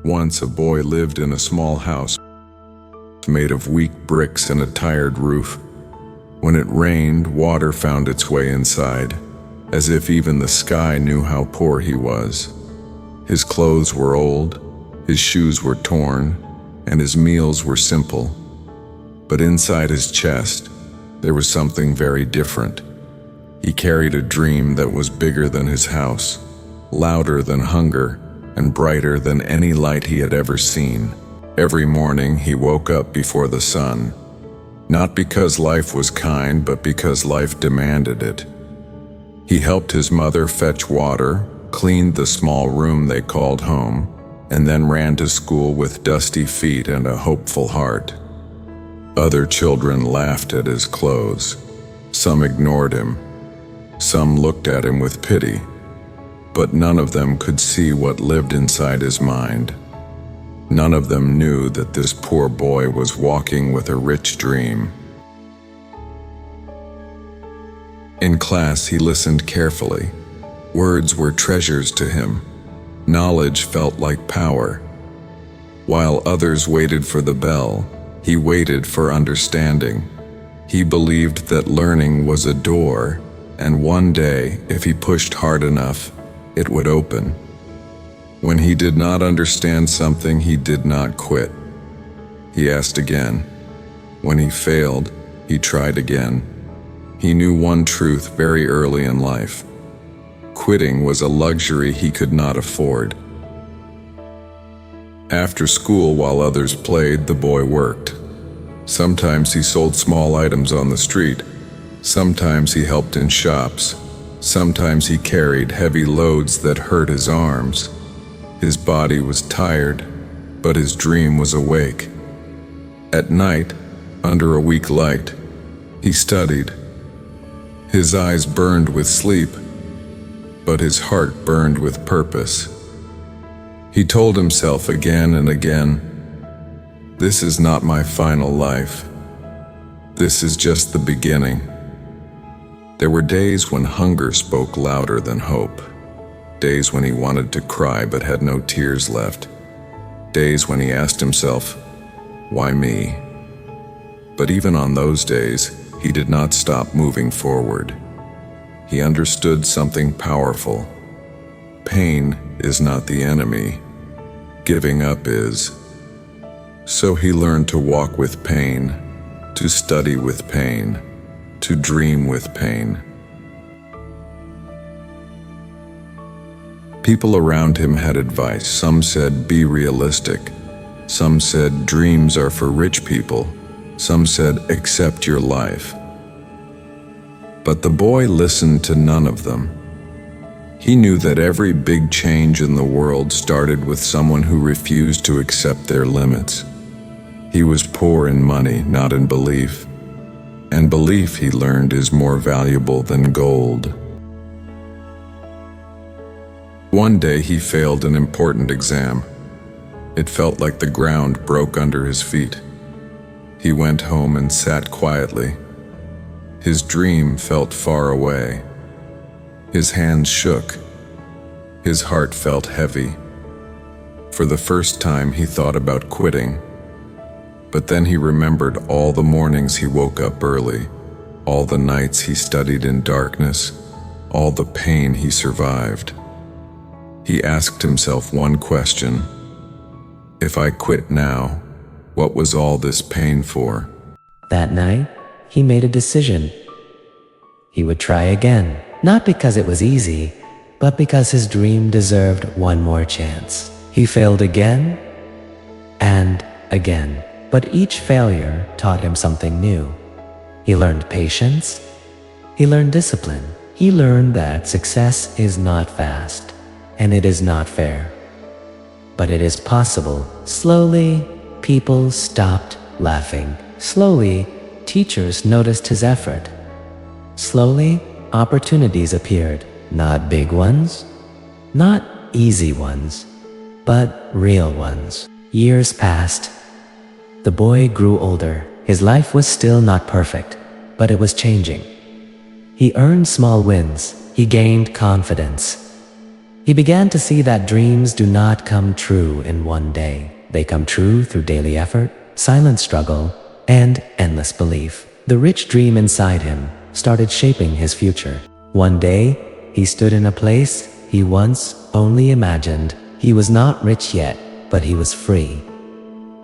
Once a boy lived in a small house made of weak bricks and a tired roof. When it rained, water found its way inside, as if even the sky knew how poor he was. His clothes were old, his shoes were torn, and his meals were simple. But inside his chest, there was something very different. He carried a dream that was bigger than his house, louder than hunger, and brighter than any light he had ever seen. Every morning he woke up before the sun, not because life was kind, but because life demanded it. He helped his mother fetch water, cleaned the small room they called home, and then ran to school with dusty feet and a hopeful heart. Other children laughed at his clothes. Some ignored him. Some looked at him with pity. But none of them could see what lived inside his mind. None of them knew that this poor boy was walking with a rich dream. In class, he listened carefully. Words were treasures to him. Knowledge felt like power. While others waited for the bell, he waited for understanding. He believed that learning was a door, and one day, if he pushed hard enough, it would open. When he did not understand something, he did not quit. He asked again. When he failed, he tried again. He knew one truth very early in life. Quitting was a luxury he could not afford. After school, while others played, the boy worked. Sometimes he sold small items on the street. Sometimes he helped in shops. Sometimes he carried heavy loads that hurt his arms. His body was tired, but his dream was awake. At night, under a weak light, he studied. His eyes burned with sleep, but his heart burned with purpose. He told himself again and again, "This is not my final life. This is just the beginning." There were days when hunger spoke louder than hope. Days when he wanted to cry but had no tears left. Days when he asked himself, "Why me?" But even on those days, he did not stop moving forward. He understood something powerful. Pain is not the enemy. Giving up is. So he learned to walk with pain, to study with pain, to dream with pain. People around him had advice. Some said, "Be realistic." Some said, "Dreams are for rich people." Some said, "Accept your life." But the boy listened to none of them. He knew that every big change in the world started with someone who refused to accept their limits. He was poor in money, not in belief. And belief, he learned, is more valuable than gold. One day he failed an important exam. It felt like the ground broke under his feet. He went home and sat quietly. His dream felt far away. His hands shook. His heart felt heavy. For the first time he thought about quitting. But then he remembered all the mornings he woke up early, all the nights he studied in darkness, all the pain he survived. He asked himself one question. If I quit now, what was all this pain for? That night, he made a decision. He would try again, not because it was easy, but because his dream deserved one more chance. He failed again and again, but each failure taught him something new. He learned patience. He learned discipline. He learned that success is not fast, and it is not fair. But it is possible. Slowly, people stopped laughing. Slowly, teachers noticed his effort. Slowly, opportunities appeared. Not big ones, not easy ones, but real ones. Years passed. The boy grew older. His life was still not perfect, but it was changing. He earned small wins. He gained confidence. He began to see that dreams do not come true in one day. They come true through daily effort, silent struggle, and endless belief. The rich dream inside him started shaping his future. One day, he stood in a place he once only imagined. He was not rich yet, but he was free.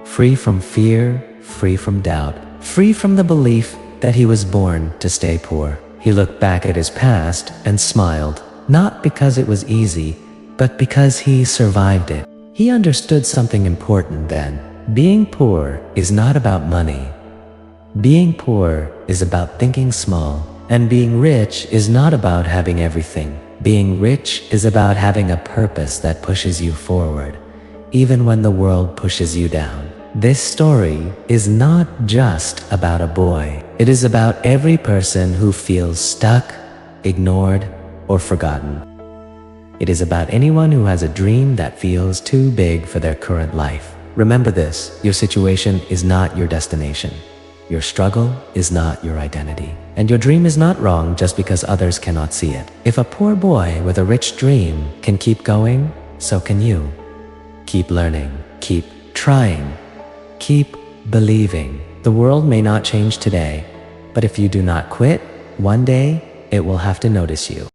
Free from fear, free from doubt, free from the belief that he was born to stay poor. He looked back at his past and smiled, not because it was easy, but because he survived it. He understood something important then. Being poor is not about money. Being poor is about thinking small, and being rich is not about having everything. Being rich is about having a purpose that pushes you forward, even when the world pushes you down. This story is not just about a boy. It is about every person who feels stuck, ignored, or forgotten. It is about anyone who has a dream that feels too big for their current life. Remember this: your situation is not your destination. Your struggle is not your identity. And your dream is not wrong just because others cannot see it. If a poor boy with a rich dream can keep going, so can you. Keep learning, keep trying, keep believing. The world may not change today, but if you do not quit, one day it will have to notice you.